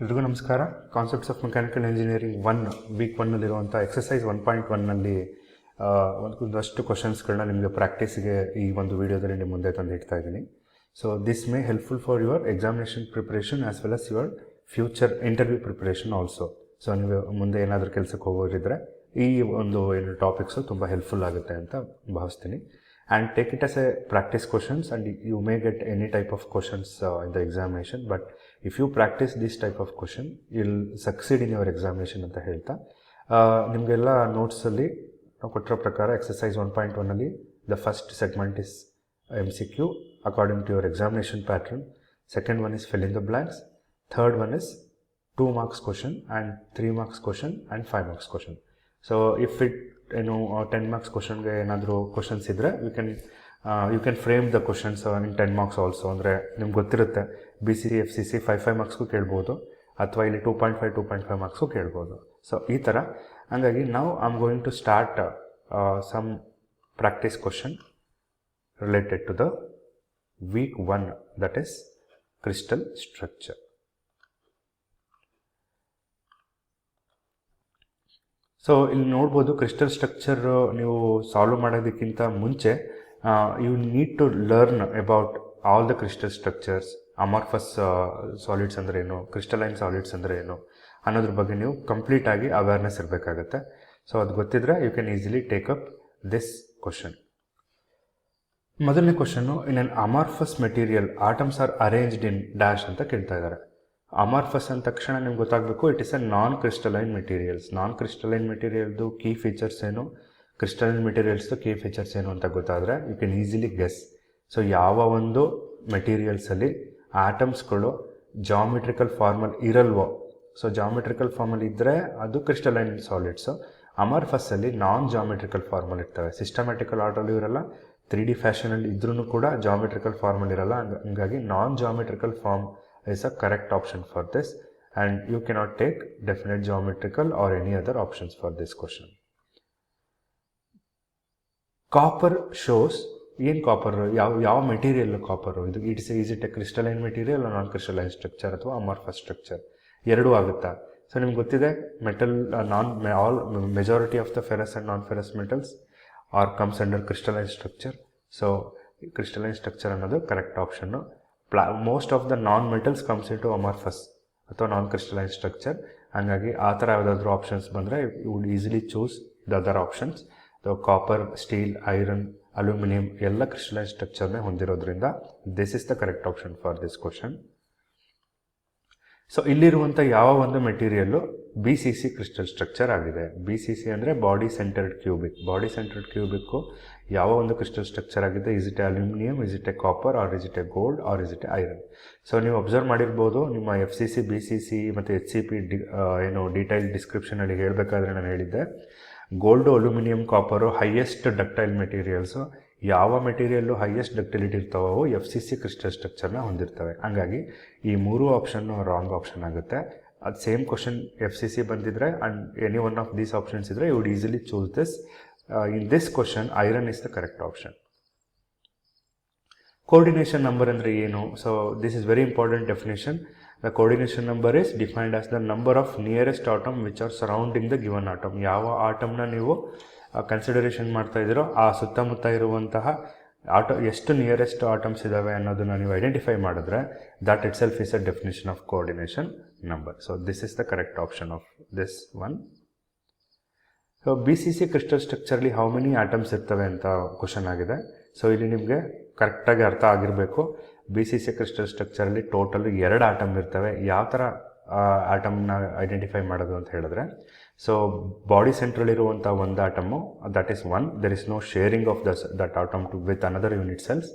ಎಲ್ರಿಗೂ ನಮಸ್ಕಾರ. Concepts of mechanical engineering week 1ನಲ್ಲಿರುವಂಥ ಎಕ್ಸಸೈಸ್ 1.1ನಲ್ಲಿ ಒಂದಷ್ಟು ಕ್ವಶನ್ಸ್ಗಳನ್ನ ನಿಮಗೆ ಪ್ರಾಕ್ಟೀಸ್ಗೆ ಈ ಒಂದು ವಿಡಿಯೋದಲ್ಲಿ ನಿಮ್ಮ ಮುಂದೆ ತಂದು ಇಡ್ತಾ ಇದ್ದೀನಿ. So this may helpful for your examination preparation as well as your future interview preparation also. So ನೀವು ಮುಂದೆ ಏನಾದರೂ ಕೆಲಸಕ್ಕೆ ಹೋಗೋರಿದ್ರೆ ಈ ಒಂದು ಏನು ಟಾಪಿಕ್ಸು ತುಂಬ ಹೆಲ್ಪ್ಫುಲ್ ಆಗುತ್ತೆ ಅಂತ ಭಾವಿಸ್ತೀನಿ. And take it as a practice questions, and you may get any type of questions in the examination, but if you practice this type of question you'll succeed in your examination ಅಂತ ಹೇಳ್ತಾ ನಿಮಗೆಲ್ಲ ನೋಟ್ಸಲ್ಲಿ ನಾವು ಕೊಟ್ಟಿರೋ ಪ್ರಕಾರ exercise 1.1ನಲ್ಲಿ the first segment is MCQ according to your examination pattern, second one is fill in the blanks, third one is 2 marks question and 3 marks question and 5 marks question. So if it 10 marks ಕ್ವಶನ್ಗೆ ಏನಾದರೂ questions ಇದ್ದರೆ you can frame the questions in 10 marks also. ಅಂದರೆ ನಿಮ್ಗೆ ಗೊತ್ತಿರುತ್ತೆ BCC FCC 5 ಮಾರ್ಕ್ಸ್ಗೂ ಕೇಳ್ಬೋದು, ಅಥವಾ ಇಲ್ಲಿ 2.5 ಮಾರ್ಕ್ಸ್ಗೂ ಕೇಳ್ಬೋದು. ಸೊ ಈ ಥರ. ಹಾಗಾಗಿ ನಾವು I am going to start some practice question related to the week 1, that is crystal structure. So ಇಲ್ಲಿ ನೋಡ್ಬೋದು, ಕ್ರಿಸ್ಟಲ್ ಸ್ಟ್ರಕ್ಚರ್ ನೀವು ಸಾಲ್ವ್ ಮಾಡೋದಕ್ಕಿಂತ ಮುಂಚೆ you need to learn about all the crystal structures. Amorphous solids ಅಂದರೆ ಏನು, crystalline solids ಅಂದರೆ ಏನು ಅನ್ನೋದ್ರ ಬಗ್ಗೆ ನೀವು ಕಂಪ್ಲೀಟಾಗಿ ಅವೇರ್ನೆಸ್ ಇರಬೇಕಾಗತ್ತೆ. ಸೊ ಅದು ಗೊತ್ತಿದ್ರೆ you can easily take up this question. ಮೊದಲನೇ question, in an amorphous material atoms are arranged in dash ಅಂತ ಕೇಳ್ತಾ ಇದ್ದಾರೆ. ಅಮಾರ್ಫಸ್ ಅಂದ ತಕ್ಷಣ ನಿಮ್ಗೆ ಗೊತ್ತಾಗಬೇಕು, it is a non crystalline materials. Non crystalline ಮೆಟೀರಿಯಲ್ದು ಕೀ ಫೀಚರ್ಸ್ ಏನು, ಕ್ರಿಸ್ಟಲೈನ್ ಮೆಟೀರಿಯಲ್ಸ್ದು ಕೀ ಫೀಚರ್ಸ್ ಏನು ಅಂತ ಗೊತ್ತಾದರೆ you can easily guess. So ಯಾವ ಒಂದು ಮೆಟೀರಿಯಲ್ಸಲ್ಲಿ ಆಟಮ್ಸ್ಗಳು ಜಾಮೆಟ್ರಿಕಲ್ ಫಾರ್ಮಲ್ ಇರಲ್ವೋ, ಸೊ ಜಾಮೆಟ್ರಿಕಲ್ ಫಾರ್ಮಲ್ ಇದ್ದರೆ ಅದು ಕ್ರಿಸ್ಟಲೈನ್ ಸಾಲಿಡ್ಸು. ಅಮಾರ್ಫಸ್ಸಲ್ಲಿ ನಾನ್ ಜಾಮೆಟ್ರಿಕಲ್ ಫಾರ್ಮಲ್ ಇರ್ತವೆ. ಸಿಸ್ಟಮ್ಯಾಟಿಕಲ್ ಆರ್ಡರ್ಲ್ಲೂ ಇರಲ್ಲ, 3D ಫ್ಯಾಷನಲ್ಲಿ ಇದ್ರೂ ಕೂಡ ಜಾಮೆಟ್ರಿಕಲ್ ಫಾರ್ಮಲ್ ಇರಲ್ಲ. ಹಂಗಾಗಿ non geometrical form is a correct option for this, and you cannot take definite geometrical or any other options for this question. Copper shows, ಏನು copper, ಯಾವ material copper ಇದು? is it a crystalline material or non crystalline structure ಅಥವಾ amorphous structure? ಎರಡೂ ಆಗುತ್ತಾ? So ನಿಮ್ಗೆ ಗೊತ್ತಿದೆ, metal majority of the ferrous and non ferrous metals are comes under crystalline structure. So crystalline structure ಅನ್ನೋದು correct option. Most of the non metals comes in to amorphous ಅಥವಾ non crystalline structure. ಹಾಗಾಗಿ ಆ ಥರ ಯಾವುದಾದ್ರೂ options ಬಂದರೆ you would easily choose the other options. Copper, steel, iron, aluminium ಎಲ್ಲ crystalline ಸ್ಟ್ರಕ್ಚರ್ನೇ ಹೊಂದಿರೋದ್ರಿಂದ this is the correct option for this question. So ಇಲ್ಲಿರುವಂಥ ಯಾವ ಒಂದು ಮೆಟೀರಿಯಲ್ಲು BCC ಕ್ರಿಸ್ಟಲ್ ಸ್ಟ್ರಕ್ಚರ್ ಆಗಿದೆ. BCC ಅಂದರೆ body centred cubic. Body centred cubic ಯಾವ ಒಂದು ಕ್ರಿಸ್ಟಲ್ ಸ್ಟ್ರಕ್ಚರ್ ಆಗಿದೆ? Is it aluminium, is it a copper, or is it a gold, or is it a iron? So ನೀವು observe ಮಾಡಿರ್ಬೋದು, ನಿಮ್ಮ FCC, BCC ಮತ್ತು HCP ಏನು detail ಡಿಸ್ಕ್ರಿಪ್ಷನಲ್ಲಿ ಹೇಳಬೇಕಾದ್ರೆ ನಾನು ಹೇಳಿದ್ದೆ, gold, aluminium, copper highest ductile materials. ಯಾವ ಮೆಟೀರಿಯಲ್ಲು ಹೈಯೆಸ್ಟ್ ಡಕ್ಟಿಲಿಟಿ ಇರ್ತಾವೋ FCC ಕ್ರಿಸ್ಟಲ್ ಸ್ಟ್ರಕ್ಚರ್ನ ಹೊಂದಿರ್ತವೆ. ಹಂಗಾಗಿ ಈ ಮೂರು ಆಪ್ಷನ್ನು ರಾಂಗ್ ಆಪ್ಷನ್ ಆಗುತ್ತೆ. ಅದು ಸೇಮ್ ಕ್ವಶನ್ FCC ಬಂದಿದ್ರೆ and any one of these options ಇದ್ದರೆ you would easily choose this. In this question iron is the correct option. Coordination number ಅಂದರೆ ಏನು? So this is very important definition. The coordination number is defined as the number of nearest atom which are surrounding the given atom. ಯಾವ ಆಟಮ್ನ ನೀವು consideration ಮಾಡ್ತಾ ಇದ್ದೀರೋ ಆ ಸುತ್ತಮುತ್ತ ಇರುವಂತಹ ಎಷ್ಟು ನಿಯರೆಸ್ಟ್ ಆಟಮ್ಸ್ ಇದ್ದಾವೆ ಅನ್ನೋದನ್ನು ನೀವು ಐಡೆಂಟಿಫೈ ಮಾಡಿದ್ರೆ that itself is a definition of coordination number. So this is the correct option of this one. So BCC crystal ಸ್ಟ್ರಕ್ಚರ್ಲಿ ಹೌ ಮೆನಿ ಆಟಮ್ಸ್ ಇರ್ತವೆ ಅಂತ ಕ್ವಶನ್ ಆಗಿದೆ. ಸೊ ಇಲ್ಲಿ ನಿಮಗೆ ಕರೆಕ್ಟಾಗಿ ಅರ್ಥ ಆಗಿರಬೇಕು. BCC ಕ್ರಿಸ್ಟಲ್ ಸ್ಟ್ರಕ್ಚರಲ್ಲಿ ಟೋಟಲ್ 2 ಆಟಮ್ ಇರ್ತವೆ. ಯಾವ ಥರ ಆಟಮ್ನ ಐಡೆಂಟಿಫೈ ಮಾಡೋದು ಅಂತ ಹೇಳಿದ್ರೆ, ಸೊ ಬಾಡಿ ಸೆಂಟ್ರಲ್ಲಿರುವಂಥ ಒಂದು atom, that is 1, there is no sharing of that atom to with another unit cells.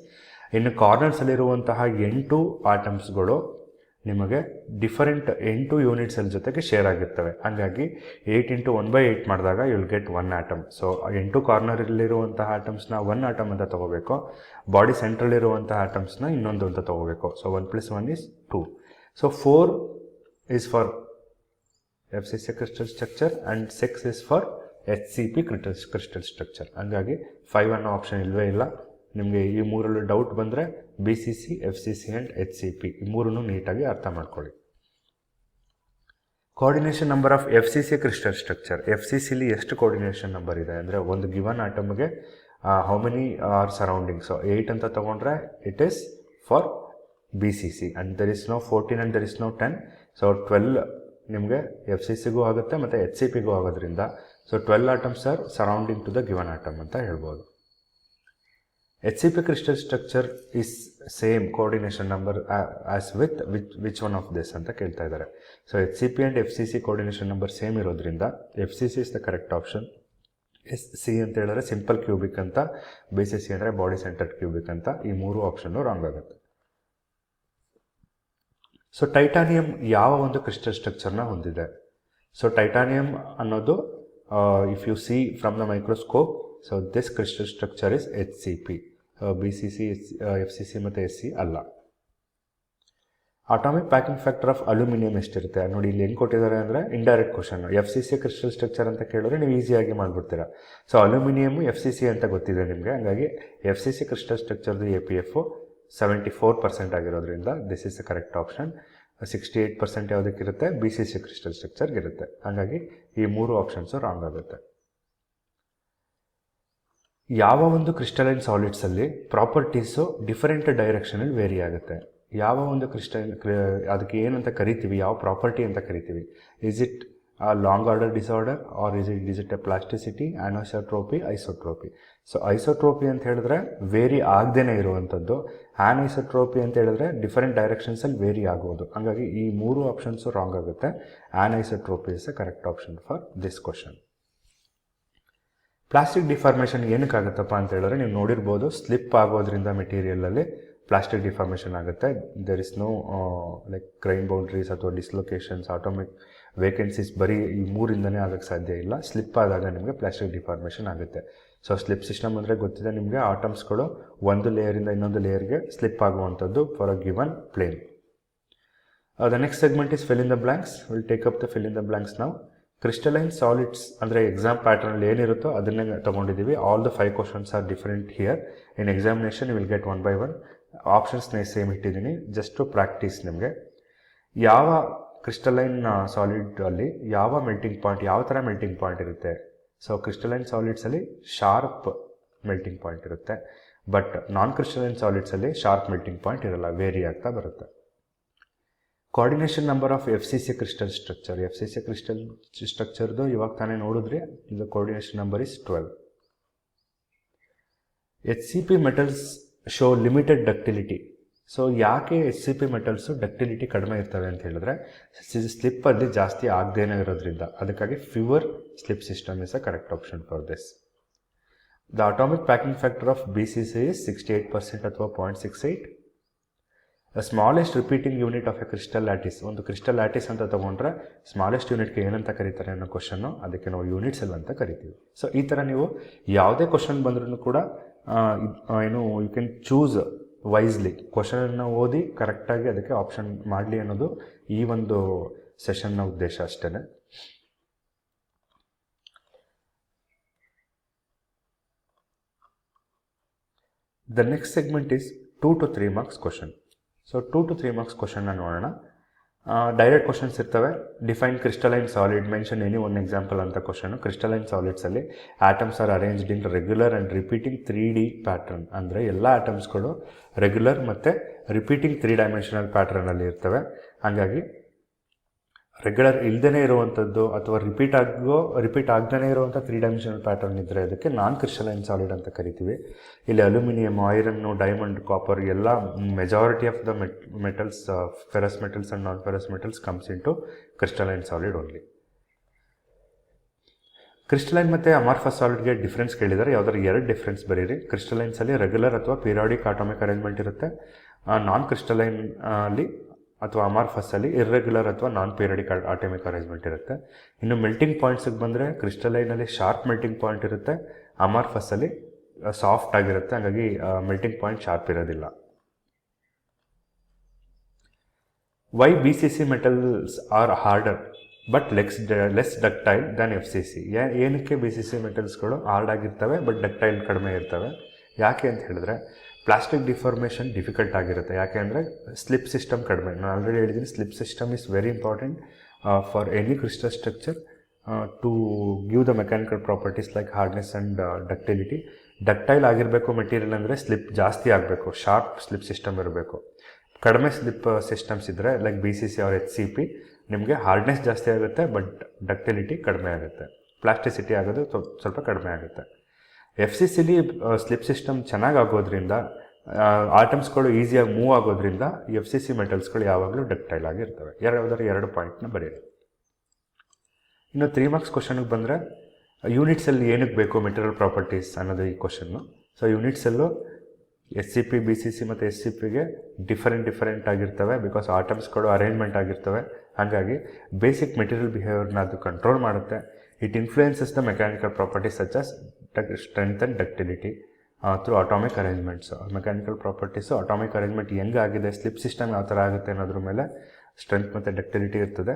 ಇನ್ನು ಕಾರ್ನರ್ಸಲ್ಲಿರುವಂತಹ 8 ಆಟಮ್ಸ್ಗಳು ನಿಮಗೆ ಡಿಫರೆಂಟ್ 8 ಯೂನಿಟ್ ಸೆಲ್ ಜೊತೆಗೆ ಶೇರ್ ಆಗಿರ್ತವೆ. ಹಾಗಾಗಿ 8 × 1/8 ಮಾಡಿದಾಗ you will get 1 atom. So 8 ಕಾರ್ನರಲ್ಲಿರುವಂತಹ ಆಟಮ್ಸ್ನ 1 ಆಟಮ್ ಅಂತ ತೊಗೋಬೇಕು, ಬಾಡಿ ಸೆಂಟ್ರಲ್ಲಿರುವಂತಹ ಆಟಮ್ಸ್ನ ಇನ್ನೊಂದು ಅಂತ ತೊಗೋಬೇಕು. So 1 + 1 is 2. So 4 is for FCC crystal structure and 6 is for HCP crystal structure. ಹಾಗಾಗಿ 5 ಅನ್ನೋ ಆಪ್ಷನ್ ಇಲ್ಲವೇ ಇಲ್ಲ. ನಿಮಗೆ ಈ ಮೂರಲ್ಲೂ ಡೌಟ್ ಬಂದರೆ BCC, FCC ಆ್ಯಂಡ್ HCP ಈ ಮೂರನ್ನು ನೀಟಾಗಿ ಅರ್ಥ ಮಾಡ್ಕೊಳ್ಳಿ. Coordination number of F C C crystal structure. F C ಸಿಲಿ ಎಷ್ಟು ಕೋಆರ್ಡಿನೇಷನ್ ನಂಬರ್ ಇದೆ ಅಂದರೆ ಒಂದು ಗಿವನ್ ಆಟಮ್ಗೆ how many are surrounding. So 8 ಅಂತ ತೊಗೊಂಡ್ರೆ it is for B C C and there is no 14 and there is no 10. So 12 ನಿಮಗೆ F C ಸಿಗೂ ಆಗುತ್ತೆ ಮತ್ತು ಎಚ್ ಸಿ ಪಿಗೂ ಆಗೋದ್ರಿಂದ so 12 atoms are surrounding to the given atom ಅಂತ ಹೇಳ್ಬೋದು. H C P crystal structure is same coordination number as with which one of this ಅಂತ ಕೇಳ್ತಾ ಇದ್ದಾರೆ. So H C P and F C C coordination number same ಇರೋದ್ರಿಂದ F C C is the correct option. S C ಅಂತ ಹೇಳಿದ್ರೆ simple cubic ಅಂತ, B C C ಅಂದರೆ body centred cubic ಅಂತ. ಈ ಮೂರು ಆಪ್ಷನ್ನು ರಾಂಗ್ ಆಗುತ್ತೆ. ಸೊ ಟೈಟಾನಿಯಂ ಯಾವ ಒಂದು ಕ್ರಿಸ್ಟಲ್ ಸ್ಟ್ರಕ್ಚರ್ನ ಹೊಂದಿದೆ? ಸೊ ಟೈಟಾನಿಯಂ ಅನ್ನೋದು if you see from the microscope, so this crystal structure is H C P. B C C, F C C ಮತ್ತು ಎಸ್ ಸಿ ಅಲ್ಲ. Atomic packing factor of aluminium ಎಷ್ಟಿರುತ್ತೆ ನೋಡಿ. ಇಲ್ಲಿ ಏನು ಕೊಟ್ಟಿದ್ದಾರೆ ಅಂದರೆ indirect question. F C C crystal structure ಅಂತ ಕೇಳಿದ್ರೆ ನೀವು ಈಸಿಯಾಗಿ ಮಾಡಿಬಿಡ್ತೀರಾ. So aluminium F C C ಅಂತ ಗೊತ್ತಿದೆ ನಿಮಗೆ, ಹಾಗಾಗಿ ಎಫ್ ಸಿ ಸಿ ಕ್ರಿಸ್ಟಲ್ ಸ್ಟ್ರಕ್ಚರ್ದು ಎ ಪಿ ಎಫ್ 74% ಆಗಿರೋದ್ರಿಂದ this is the correct option. 68% ಯಾವುದಕ್ಕಿರುತ್ತೆ? ಬಿ ಸಿ ಸಿ ಕ್ರಿಸ್ಟಲ್ ಸ್ಟ್ರಕ್ಚರ್ಗಿರುತ್ತೆ. ಹಾಗಾಗಿ ಈ ಮೂರು ಆಪ್ಷನ್ಸು ರಾಂಗ್ ಆಗುತ್ತೆ. ಯಾವ ಒಂದು ಕ್ರಿಸ್ಟಲೈನ್ ಸಾಲಿಡ್ಸಲ್ಲಿ ಪ್ರಾಪರ್ಟೀಸು ಡಿಫರೆಂಟ್ ಡೈರೆಕ್ಷನಲ್ಲಿ ವೇರಿ ಆಗುತ್ತೆ? ಯಾವ ಒಂದು ಅದಕ್ಕೆ ಏನಂತ ಕರಿತೀವಿ, ಯಾವ ಪ್ರಾಪರ್ಟಿ ಅಂತ ಕರಿತೀವಿ? Is it long order disorder or is it a plasticity, anisotropy, isotropy? So isotropy ಅಂತ ಹೇಳಿದ್ರೆ ವೇರಿ ಆಗದೇ ಇರುವಂಥದ್ದು. ಆ್ಯನೈಸೋಟ್ರೋಪಿ ಅಂತ ಹೇಳಿದ್ರೆ ಡಿಫರೆಂಟ್ ಡೈರೆಕ್ಷನ್ಸಲ್ಲಿ ವೇರಿ ಆಗೋದು. ಹಾಗಾಗಿ ಈ ಮೂರು ಆಪ್ಷನ್ಸು ರಾಂಗ್ ಆಗುತ್ತೆ. Anisotropy is the correct option for this question. Plastic deformation ಏನಕ್ಕಾಗುತ್ತಪ್ಪ ಅಂತ ಹೇಳಿದ್ರೆ ನೀವು ನೋಡಿರ್ಬೋದು, ಸ್ಲಿಪ್ ಆಗೋದ್ರಿಂದ ಮೆಟೀರಿಯಲಲ್ಲಿ ಪ್ಲಾಸ್ಟಿಕ್ ಡಿಫಾರ್ಮೇಷನ್ ಆಗುತ್ತೆ. There is no like grain boundaries ಅಥವಾ ಡಿಸ್ಲೊಕೇಶನ್ಸ್, ಆಟೋಮಿಕ್ ವೇಕೆನ್ಸೀಸ್, ಬರೀ ಈ ಮೂರಿಂದನೇ ಆಗೋಕ್ಕೆ ಸಾಧ್ಯ ಇಲ್ಲ. ಸ್ಲಿಪ್ ಆದಾಗ ನಿಮಗೆ ಪ್ಲಾಸ್ಟಿಕ್ ಡಿಫಾರ್ಮೇಷನ್ ಆಗುತ್ತೆ. ಸೊ ಸ್ಲಿಪ್ ಸಿಸ್ಟಮ್ ಅಂದರೆ ಗೊತ್ತಿದೆ ನಿಮಗೆ, ಆಟಮ್ಸ್ಗಳು ಒಂದು ಲೇಯರಿಂದ ಇನ್ನೊಂದು ಲೇಯರ್ಗೆ ಸ್ಲಿಪ್ ಆಗುವಂಥದ್ದು for a given plane. The next segment is fill in the blanks. Will take up the fill in the blanks ನಾವು. ಕ್ರಿಸ್ಟಲೈನ್ ಸಾಲಿಡ್ಸ್ ಅಂದರೆ ಎಕ್ಸಾಮ್ ಪ್ಯಾಟರ್ನಲ್ಲಿ ಏನಿರುತ್ತೋ ಅದನ್ನೇ ತೊಗೊಂಡಿದ್ದೀವಿ. All the 5 questions are different here. In examination you will get 1 by 1. ಆಪ್ಷನ್ಸ್ನೇ same ಇಟ್ಟಿದ್ದೀನಿ just to practise ನಿಮಗೆ. ಯಾವ ಕ್ರಿಸ್ಟಲೈನ್ ಸಾಲಿಡಲ್ಲಿ ಯಾವ ಮೆಲ್ಟಿಂಗ್ ಪಾಯಿಂಟ್, ಯಾವ ಥರ ಮೆಲ್ಟಿಂಗ್ ಪಾಯಿಂಟ್ ಇರುತ್ತೆ? ಸೊ ಕ್ರಿಸ್ಟಲೈನ್ ಸಾಲಿಡ್ಸಲ್ಲಿ ಶಾರ್ಪ್ ಮೆಲ್ಟಿಂಗ್ ಪಾಯಿಂಟ್ ಇರುತ್ತೆ, ಬಟ್ ನಾನ್ ಕ್ರಿಸ್ಟಲೈನ್ ಸಾಲಿಡ್ಸಲ್ಲಿ ಶಾರ್ಪ್ ಮೆಲ್ಟಿಂಗ್ ಪಾಯಿಂಟ್ ಇರಲ್ಲ, ವೇರಿ ಆಗ್ತಾ ಬರುತ್ತೆ. Coordination number of F C C crystal structure. F C C crystal ಸ್ಟ್ರಕ್ಚರ್ದು ಇವಾಗ ತಾನೇ ನೋಡಿದ್ರಿ, ಇದು coordination number is 12. H C P metals show limited ductility. So ಯಾಕೆ H C P metals ductility ಕಡಿಮೆ ಇರ್ತವೆ ಅಂತ ಹೇಳಿದ್ರೆ ಸ್ಲಿಪ್ಪಲ್ಲಿ ಜಾಸ್ತಿ ಆಗದೇನೆ ಇರೋದ್ರಿಂದ. ಅದಕ್ಕಾಗಿ fewer slip system is a correct option for this. The atomic packing factor of B C C is 68% ಅಥವಾ 0.68. Smallest repeating unit of A crystal lattice. ಒಂದು ಕ್ರಿಸ್ಟಲ್ ಲ್ಯಾಟಿಸ್ ಅಂತ ತೊಗೊಂಡ್ರೆ ಸ್ಮಾಲೆಸ್ಟ್ ಯೂನಿಟ್ಗೆ ಏನಂತ ಕರೀತಾರೆ ಅನ್ನೋ ಕ್ವಶನ್ನು, ಅದಕ್ಕೆ ನಾವು ಯೂನಿಟ್ಸ್ ಎಲ್ಲ ಅಂತ ಕರಿತೀವಿ. ಸೊ ಈ ಥರ ನೀವು ಯಾವುದೇ ಕ್ವಶನ್ ಬಂದ್ರೂ ಕೂಡ ಏನು ಯು ಕ್ಯಾನ್ ಚೂಸ್ ವೈಸ್ಲಿ. ಕ್ವಶನನ್ನು ಓದಿ ಕರೆಕ್ಟಾಗಿ ಅದಕ್ಕೆ ಆಪ್ಷನ್ ಮಾಡಲಿ ಅನ್ನೋದು ಈ ಒಂದು ಸೆಷನ್ನ ಉದ್ದೇಶ ಅಷ್ಟೇ. The next segment is 2 to 3 marks question. So 2 to 3 marks ಕ್ವಶನ್ನ ನೋಡೋಣ. ಡೈರೆಕ್ಟ್ ಕ್ವಶನ್ಸ್ ಇರ್ತವೆ. Define crystalline solid, mention any one example ಅಂತ ಕ್ವಶನು. ಕ್ರಿಸ್ಟಲೈನ್ ಸಾಲಿಡ್ಸಲ್ಲಿ atoms are arranged in regular and repeating 3D pattern. ಅಂದರೆ ಎಲ್ಲ ಆಟಮ್ಸ್ಗಳು ರೆಗ್ಯುಲರ್ ಮತ್ತು repeating 3 dimensional ಪ್ಯಾಟ್ರನಲ್ಲಿ ಇರ್ತವೆ. ಹಾಗಾಗಿ ರೆಗ್ಯುಲರ್ ಇಲ್ಲದೇ ಇರುವಂಥದ್ದು ಅಥವಾ ರಿಪೀಟ್ ಆಗದೇ ಇರುವಂಥ 3 dimensional ಪ್ಯಾಟರ್ನ್ ಇದ್ದರೆ ಅದಕ್ಕೆ ನಾನ್ ಕ್ರಿಸ್ಟಲೈನ್ ಸಾಲಿಡ್ ಅಂತ ಕರಿತೀವಿ. ಇಲ್ಲಿ ಅಲ್ಯೂಮಿನಿಯಮ್, ಐರನ್ನು, ಡೈಮಂಡ್, ಕಾಪರ್ ಎಲ್ಲ majority of the metals, ferrous metals and non ferrous metals comes in to crystalline solid only. Crystalline ಮತ್ತು ಅಮಾರ್ಫಸ್ ಸಾಲಿಡ್ಗೆ ಡಿಫ್ರೆನ್ಸ್ ಕೇಳಿದರೆ ಯಾವ್ದಾದ್ರು 2 ಡಿಫ್ರೆನ್ಸ್ ಬರೀರಿ. ಕ್ರಿಸ್ಟಲೈನ್ಸಲ್ಲಿ ರೆಗ್ಯುಲರ್ ಅಥವಾ ಪೀರಿಯಾಡಿಕ್ ಆಟೋಮಿಕ್ ಅರೇಂಜ್ಮೆಂಟ್ ಇರುತ್ತೆ. ನಾನ್ ಕ್ರಿಸ್ಟಲೈನ್ ಅಲ್ಲಿ ಅಥವಾ ಅಮಾರ್ಫಸ್ಸಲ್ಲಿ ಇರ್ರೆಗ್ಯುಲರ್ ಅಥವಾ ನಾನ್ ಪೀರಿಯಾಡಿಕ್ ಆಟೋಮಿಕ್ ಅರೇಂಜ್ಮೆಂಟ್ ಇರುತ್ತೆ. ಇನ್ನು ಮೆಲ್ಟಿಂಗ್ ಪಾಯಿಂಟ್ಸಿಗೆ ಬಂದರೆ ಕ್ರಿಸ್ಟಲೈನಲ್ಲಿ ಶಾರ್ಪ್ ಮೆಲ್ಟಿಂಗ್ ಪಾಯಿಂಟ್ ಇರುತ್ತೆ, ಅಮಾರ್ಫಸ್ಸಲ್ಲಿ ಸಾಫ್ಟ್ ಆಗಿರುತ್ತೆ. ಹಾಗಾಗಿ ಮೆಲ್ಟಿಂಗ್ ಪಾಯಿಂಟ್ ಶಾರ್ಪ್ ಇರೋದಿಲ್ಲ. Why B C C metals are harder but less ductile than F C C. ಏನಕ್ಕೆ ಬಿ ಸಿ ಸಿ ಮೆಟಲ್ಸ್ಗಳು ಹಾರ್ಡ್ ಆಗಿರ್ತವೆ ಬಟ್ ಡಕ್ಟೈಲ್ ಕಡಿಮೆ ಇರ್ತವೆ? ಯಾಕೆ ಅಂತ ಹೇಳಿದ್ರೆ ಪ್ಲಾಸ್ಟಿಕ್ ಡಿಫಾರ್ಮೇಷನ್ ಡಿಫಿಕಲ್ಟ್ ಆಗಿರುತ್ತೆ. ಯಾಕೆ ಅಂದರೆ ಸ್ಲಿಪ್ ಸಿಸ್ಟಮ್ ಕಡಿಮೆ. ನಾನು ಆಲ್ರೆಡಿ ಹೇಳಿದ್ದೀನಿ, slip system is very important. For any crystal structure to give the mechanical properties like hardness and ductility. Ductile ಆಗಿರಬೇಕು ಮೆಟೀರಿಯಲ್ ಅಂದರೆ ಸ್ಲಿಪ್ ಜಾಸ್ತಿ ಆಗಬೇಕು, ಶಾರ್ಪ್ ಸ್ಲಿಪ್ ಸಿಸ್ಟಮ್ ಇರಬೇಕು. ಕಡಿಮೆ ಸ್ಲಿಪ್ ಸಿಸ್ಟಮ್ಸ್ ಇದ್ದರೆ ಲೈಕ್ BCC ಆರ್ HCP ನಿಮಗೆ hardness ಜಾಸ್ತಿ ಆಗುತ್ತೆ ಬಟ್ ಡಕ್ಟಿಲಿಟಿ ಕಡಿಮೆ ಆಗುತ್ತೆ, ಪ್ಲಾಸ್ಟಿಸಿಟಿ ಆಗೋದು ಸ್ವಲ್ಪ ಕಡಿಮೆ ಆಗುತ್ತೆ. FCCಲಿ ಸ್ಲಿಪ್ ಸಿಸ್ಟಮ್ ಚೆನ್ನಾಗಿ ಆಗೋದ್ರಿಂದ ಆಟಮ್ಸ್ಗಳು ಈಸಿಯಾಗಿ ಮೂವ್ ಆಗೋದ್ರಿಂದ FCC ಮೆಟಲ್ಸ್ಗಳು ಯಾವಾಗಲೂ ಡಕ್ಟೈಲ್ ಆಗಿರ್ತವೆ. ಯಾವುದಾದ್ರು 2 ಪಾಯಿಂಟ್ನ ಬರೆಯಿರಿ. ಇನ್ನು 3 ಮಾರ್ಕ್ಸ್ ಕ್ವಶನ್ಗೆ ಬಂದರೆ ಯೂನಿಟ್ಸಲ್ಲಿ ಏನಕ್ಕೆ ಬೇಕು ಮೆಟೀರಿಯಲ್ ಪ್ರಾಪರ್ಟೀಸ್ ಅನ್ನೋದು ಈ ಕ್ವಶನ್ನು. ಸೊ ಯೂನಿಟ್ಸಲ್ಲೂ SCP, BCC ಮತ್ತು SCPಗೆ ಡಿಫರೆಂಟ್ ಆಗಿರ್ತವೆ ಬಿಕಾಸ್ ಆಟಮ್ಸ್ಗಳು ಅರೇಂಜ್ಮೆಂಟ್ ಆಗಿರ್ತವೆ. ಹಾಗಾಗಿ ಬೇಸಿಕ್ ಮೆಟೀರಿಯಲ್ ಬಿಹೇವಿಯರ್ನ ಅದು ಕಂಟ್ರೋಲ್ ಮಾಡುತ್ತೆ. It influences the mechanical properties such as strength and ductility through atomic arrangements. Mechanical properties atomic arrangement ಹೆಂಗಾಗಿದೆ, ಸ್ಲಿಪ್ ಸಿಸ್ಟಮ್ ಯಾವ ಥರ ಆಗುತ್ತೆ ಅನ್ನೋದ್ರ ಮೇಲೆ ಸ್ಟ್ರೆಂತ್ ಮತ್ತು ಡಕ್ಟಿಲಿಟಿ ಇರ್ತದೆ.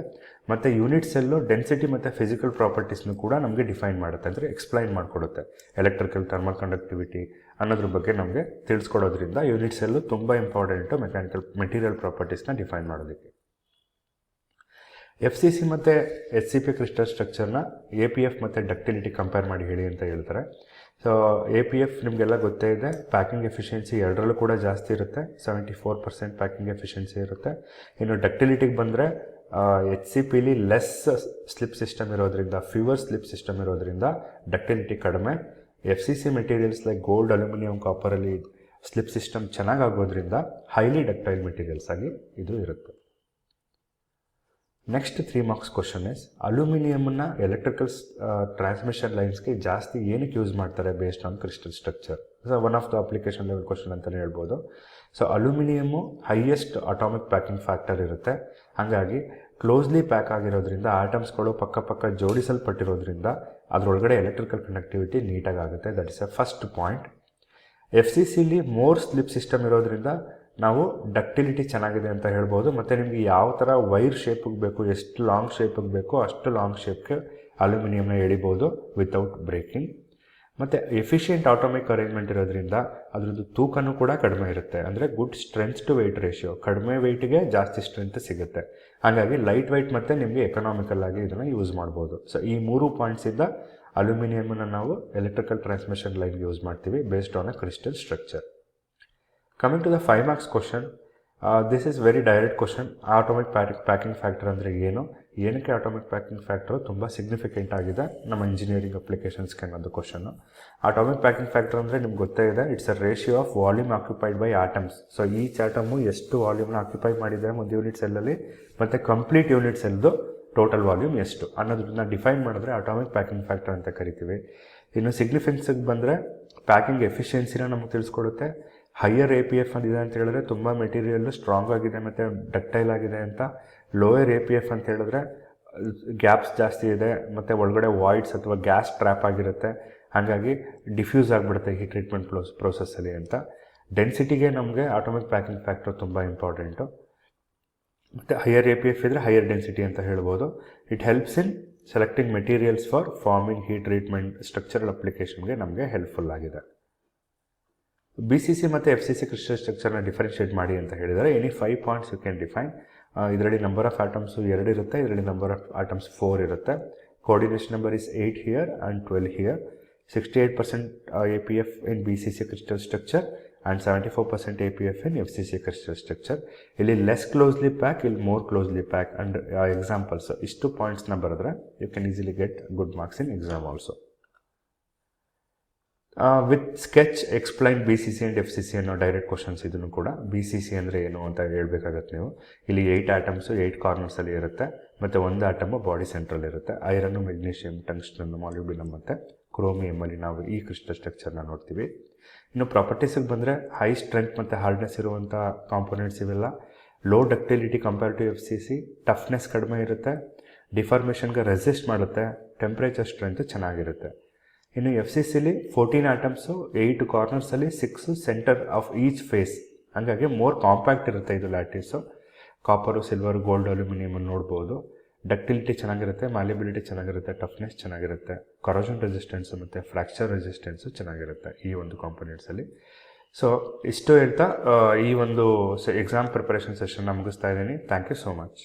ಮತ್ತು ಯೂನಿಟ್ಸೆಲ್ಲು ಡೆನ್ಸಿಟಿ ಮತ್ತು ಫಿಸಿಕಲ್ ಪ್ರಾಪರ್ಟೀಸ್ನು ಕೂಡ ನಮಗೆ ಡಿಫೈನ್ ಮಾಡುತ್ತೆ, ಅಂದರೆ ಎಕ್ಸ್ಪ್ಲೈನ್ ಮಾಡಿಕೊಡುತ್ತೆ. ಎಲೆಕ್ಟ್ರಿಕಲ್, ಥರ್ಮಲ್ ಕಂಡಕ್ಟಿವಿಟಿ ಅನ್ನೋದ್ರ ಬಗ್ಗೆ ನಮಗೆ ತಿಳಿಸ್ಕೊಡೋದ್ರಿಂದ ಯೂನಿಟ್ಸೆಲ್ಲು ತುಂಬ ಇಂಪಾರ್ಟೆಂಟು ಮೆಟೀರಿಯಲ್ ಪ್ರಾಪರ್ಟೀಸ್ನ ಡಿಫೈನ್ ಮಾಡೋದಕ್ಕೆ. FCC ಮತ್ತು HCP ಕ್ರಿಸ್ಟಲ್ ಸ್ಟ್ರಕ್ಚರ್ನ APF ಮತ್ತು ಡಕ್ಟಿಲಿಟಿ ಕಂಪೇರ್ ಮಾಡಿ ಹೇಳಿ ಅಂತ ಹೇಳ್ತಾರೆ. ಸೊ APF ನಿಮಗೆಲ್ಲ ಗೊತ್ತೇ ಇದೆ, ಪ್ಯಾಕಿಂಗ್ ಎಫಿಷಿಯನ್ಸಿ ಎರಡರಲ್ಲೂ ಕೂಡ ಜಾಸ್ತಿ ಇರುತ್ತೆ, 74% ಪ್ಯಾಕಿಂಗ್ ಎಫಿಷಿಯನ್ಸಿ ಇರುತ್ತೆ. ಇನ್ನು ಡಕ್ಟಿಲಿಟಿಗೆ ಬಂದರೆ HCPಲಿ ಲೆಸ್ ಸ್ಲಿಪ್ ಸಿಸ್ಟಮ್ ಇರೋದ್ರಿಂದ, ಫ್ಯೂವರ್ ಸ್ಲಿಪ್ ಸಿಸ್ಟಮ್ ಇರೋದ್ರಿಂದ ಡಕ್ಟಿಲಿಟಿ ಕಡಿಮೆ. FCC materials like gold, aluminium, ಕಾಪರಲ್ಲಿ ಸ್ಲಿಪ್ ಸಿಸ್ಟಮ್ ಚೆನ್ನಾಗಾಗೋದ್ರಿಂದ ಹೈಲಿ ಡಕ್ಟೈಲ್ ಮೆಟೀರಿಯಲ್ಸ್ ಆಗಿ ಇದು ಇರುತ್ತೆ. ನೆಕ್ಸ್ಟ್ 3 ಮಾರ್ಕ್ಸ್ ಕ್ವಶನ್ ಇಸ್ ಅಲ್ಯೂಮಿನಿಯಮನ್ನು ಎಲೆಕ್ಟ್ರಿಕಲ್ ಟ್ರಾನ್ಸ್ಮಿಷನ್ ಲೈನ್ಸ್ಗೆ ಜಾಸ್ತಿ ಏನಕ್ಕೆ ಯೂಸ್ ಮಾಡ್ತಾರೆ based on crystal structure. So one of the application level question ಅಂತಲೇ ಹೇಳ್ಬೋದು. So aluminium highest atomic packing factor ಇರುತ್ತೆ. ಹಾಗಾಗಿ ಕ್ಲೋಸ್ಲಿ ಪ್ಯಾಕ್ ಆಗಿರೋದ್ರಿಂದ ಆಟಮ್ಸ್ಗಳು ಪಕ್ಕ ಜೋಡಿಸಲ್ಪಟ್ಟಿರೋದ್ರಿಂದ ಅದರೊಳಗಡೆ ಎಲೆಕ್ಟ್ರಿಕಲ್ ಕಂಡಕ್ಟಿವಿಟಿ ನೀಟಾಗಿ ಆಗುತ್ತೆ. That is a first point. FCCಲಿ ಮೋರ್ ಸ್ಲಿಪ್ ಸಿಸ್ಟಮ್ ಇರೋದ್ರಿಂದ ನಾವು ಡಕ್ಟಿಲಿಟಿ ಚೆನ್ನಾಗಿದೆ ಅಂತ ಹೇಳ್ಬೋದು. ಮತ್ತು ನಿಮಗೆ ಯಾವ ಥರ ವೈರ್ ಶೇಪಿಗೆ ಬೇಕು, ಎಷ್ಟು ಲಾಂಗ್ ಶೇಪಿಗೆ ಬೇಕೋ ಅಷ್ಟು ಲಾಂಗ್ ಶೇಪ್ಗೆ ಅಲ್ಯೂಮಿನಿಯಮ್ನ ಎಳಿಬೋದು ವಿತೌಟ್ ಬ್ರೇಕಿಂಗ್. ಮತ್ತು ಎಫಿಷಿಯೆಂಟ್ ಆಟೋಮಿಕ್ ಅರೇಂಜ್ಮೆಂಟ್ ಇರೋದ್ರಿಂದ ಅದರದ್ದು ತೂಕನೂ ಕೂಡ ಕಡಿಮೆ ಇರುತ್ತೆ, ಅಂದರೆ good strength to weight ratio, ಕಡಿಮೆ ವೆಯ್ಟ್ಗೆ ಜಾಸ್ತಿ ಸ್ಟ್ರೆಂತ್ ಸಿಗುತ್ತೆ. ಹಾಗಾಗಿ ಲೈಟ್ ವೆಯ್ಟ್ ಮತ್ತು ನಿಮಗೆ ಎಕನಾಮಿಕಲ್ ಆಗಿ ಇದನ್ನು ಯೂಸ್ ಮಾಡ್ಬೋದು. ಸೊ ಈ 3 ಪಾಯಿಂಟ್ಸಿಂದ ಅಲ್ಯೂಮಿನಿಯಮನ್ನು ನಾವು ಎಲೆಕ್ಟ್ರಿಕಲ್ ಟ್ರಾನ್ಸ್ಮಿಷನ್ ಲೈನ್ಗೆ ಯೂಸ್ ಮಾಡ್ತೀವಿ based on a crystal structure. Coming to the 5 marks question, this is very direct question. Atomic packing factor ಅಂದರೆ ಏನಕ್ಕೆ ಆಟೋಮಿಕ್ ಪ್ಯಾಕಿಂಗ್ ಫ್ಯಾಕ್ಟರು ತುಂಬ ಸಿಗ್ನಿಫಿಕೆಂಟ್ ಆಗಿದೆ ನಮ್ಮ ಇಂಜಿನಿಯರಿಂಗ್ ಅಪ್ಲಿಕೇಶನ್ಸ್ಗೆ ಅನ್ನೋದು ಕ್ವಶನ್ನು. ಆಟೋಮಿಕ್ ಪ್ಯಾಕಿಂಗ್ ಫ್ಯಾಕ್ಟರ್ ಅಂದರೆ ನಿಮ್ಗೆ ಗೊತ್ತೇ ಇದೆ, it's a ratio of volume occupied by atoms. So each atom ಎಷ್ಟು ವಾಲ್ಯೂಮ್ನ ಆಕ್ಯುಪೈ ಮಾಡಿದೆ ಒಂದು ಯೂನಿಟ್ ಸೆಲ್ಲಲ್ಲಿ, ಮತ್ತು ಕಂಪ್ಲೀಟ್ ಯೂನಿಟ್ ಸೆಲ್ದು ಟೋಟಲ್ ವಾಲ್ಯೂಮ್ ಎಷ್ಟು ಅನ್ನೋದನ್ನ ಡಿಫೈನ್ ಮಾಡಿದ್ರೆ ಆಟೋಮಿಕ್ ಪ್ಯಾಕಿಂಗ್ ಫ್ಯಾಕ್ಟರ್ ಅಂತ ಕರಿತೀವಿ. ಇನ್ನು ಸಿಗ್ನಿಫಿಕೆನ್ಸಿಗೆ ಬಂದರೆ ಪ್ಯಾಕಿಂಗ್ ಎಫಿಷಿಯನ್ಸಿನ ನಮಗೆ ತಿಳಿಸ್ಕೊಡುತ್ತೆ. ಹೈಯರ್ APF ಅಂದಿದೆ ಅಂತ ಹೇಳಿದ್ರೆ ತುಂಬ ಮೆಟೀರಿಯಲ್ಲು ಸ್ಟ್ರಾಂಗ್ ಆಗಿದೆ ಮತ್ತು ಡಕ್ಟೈಲ್ ಆಗಿದೆ ಅಂತ. ಲೋಯರ್ APF ಅಂತ ಹೇಳಿದ್ರೆ ಗ್ಯಾಪ್ಸ್ ಜಾಸ್ತಿ ಇದೆ ಮತ್ತು ಒಳಗಡೆ ವಾಯ್ಡ್ಸ್ ಅಥವಾ ಗ್ಯಾಸ್ ಟ್ರ್ಯಾಪ್ ಆಗಿರುತ್ತೆ, ಹಾಗಾಗಿ ಡಿಫ್ಯೂಸ್ ಆಗಿಬಿಡುತ್ತೆ ಈ ಟ್ರೀಟ್ಮೆಂಟ್ ಪ್ರೋಸೆಸ್ಸಲ್ಲಿ ಅಂತ. ಡೆನ್ಸಿಟಿಗೆ ನಮಗೆ ಆಟೋಮಿಕ್ ಪ್ಯಾಕಿಂಗ್ ಫ್ಯಾಕ್ಟರ್ ತುಂಬ ಇಂಪಾರ್ಟೆಂಟು. ಮತ್ತು ಹೈಯರ್ APF ಇದ್ದರೆ ಹೈಯರ್ ಡೆನ್ಸಿಟಿ ಅಂತ ಹೇಳ್ಬೋದು. It helps in selecting materials for farming, heat treatment, structural ಅಪ್ಲಿಕೇಶನ್ಗೆ ನಮಗೆ ಹೆಲ್ಪ್ಫುಲ್ ಆಗಿದೆ. BCC ಮತ್ತು FCC ಕ್ರಿಸ್ಟಲ್ ಸ್ಟ್ರಕ್ಚರ್ನ ಡಿಫರೆನ್ಷಿಯೇಟ್ ಮಾಡಿ ಅಂತ ಹೇಳಿದರೆ any 5 points you can define. ಇದರಲ್ಲಿ ನಂಬರ್ ಆಫ್ ಆಟಮ್ಸು 2 ಇರುತ್ತೆ, ಇದರಲ್ಲಿ ನಂಬರ್ ಆಫ್ ಆಟಮ್ಸ್ 4 ಇರುತ್ತೆ. Coordination number is 8 here and 12 here. 68% APF in BCC crystal structure and 74% APF in FCC crystal structure. ಇಲ್ಲಿ less closely pack, ಇಲ್ಲಿ more closely pack and examples. ಇಷ್ಟು ಪಾಯಿಂಟ್ಸ್ನ ಬರೆದ್ರೆ you can easily get good marks in exam also. With sketch explain BCC and FCC ಅನ್ನೋ direct questions. ಇದನ್ನು ಕೂಡ BCC ಅಂದರೆ ಏನು ಅಂತ ಹೇಳ್ಬೇಕಾಗತ್ತೆ ನೀವು. ಇಲ್ಲಿ 8 ಆಟಮ್ಸು 8 ಕಾರ್ನರ್ಸಲ್ಲಿ ಇರುತ್ತೆ, ಮತ್ತು 1 ಆಟಮು ಬಾಡಿ ಸೆಂಟ್ರಲ್ ಇರುತ್ತೆ. ಐರನ್ನು, ಮೆಗ್ನೀಷಿಯಮ್, ಟಂಗ್ಸ್ಟನ್, ಮಾಲಿಬ್ಡಿನಮ್ ಮತ್ತು ಕ್ರೋಮಿಯಮಲ್ಲಿ ನಾವು ಈ ಕ್ರಿಸ್ಟಲ್ ಸ್ಟ್ರಕ್ಚರ್ನ ನೋಡ್ತೀವಿ. ಇನ್ನು ಪ್ರಾಪರ್ಟೀಸಿಗೆ ಬಂದರೆ ಹೈ ಸ್ಟ್ರೆಂತ್ ಮತ್ತು ಹಾರ್ಡ್ನೆಸ್ ಇರುವಂಥ ಕಾಂಪೋನೆಂಟ್ಸ್ ಇವೆಲ್ಲ. Low ductility compare to FCC, toughness ಕಡಿಮೆ ಇರುತ್ತೆ, ಡಿಫಾರ್ಮೇಷನ್ಗೆ ರೆಸಿಸ್ಟ್ ಮಾಡುತ್ತೆ, ಟೆಂಪ್ರೇಚರ್ ಸ್ಟ್ರೆಂತ್ ಚೆನ್ನಾಗಿರುತ್ತೆ. ಇನ್ನು FCCಲಿ 14 ಆಟಮ್ಸು 8 ಕಾರ್ನರ್ಸಲ್ಲಿ 6 ಸೆಂಟರ್ ಆಫ್ ಈಚ್ ಫೇಸ್, ಹಾಗಾಗಿ ಮೋರ್ ಕಾಂಪ್ಯಾಕ್ಟ್ ಇರುತ್ತೆ ಇದು ಲ್ಯಾಟಿಸು. ಕಾಪರು, ಸಿಲ್ವರ್, ಗೋಲ್ಡ್, ಅಲ್ಯೂಮಿನಿಯಮನ್ನು ನೋಡ್ಬೋದು. ಡಕ್ಟಿಲಿಟಿ ಚೆನ್ನಾಗಿರುತ್ತೆ, ಮ್ಯಾಲಿಬಿಲಿಟಿ ಚೆನ್ನಾಗಿರುತ್ತೆ, ಟಫ್ನೆಸ್ ಚೆನ್ನಾಗಿರುತ್ತೆ, ಕರೋಷನ್ ರೆಸಿಸ್ಟೆನ್ಸು ಮತ್ತು ಫ್ರ್ಯಾಕ್ಚರ್ ರೆಸಿಸ್ಟೆನ್ಸು ಚೆನ್ನಾಗಿರುತ್ತೆ ಈ ಒಂದು ಕಾಂಪೊನೆಂಟ್ಸಲ್ಲಿ. ಸೊ ಇಷ್ಟು ಹೇಳ್ತಾ ಈ ಒಂದು ಎಕ್ಸಾಮ್ ಪ್ರಿಪರೇಷನ್ ಸೆಷನ್ನ ಮುಗಿಸ್ತಾ ಇದ್ದೀನಿ. Thank you so much.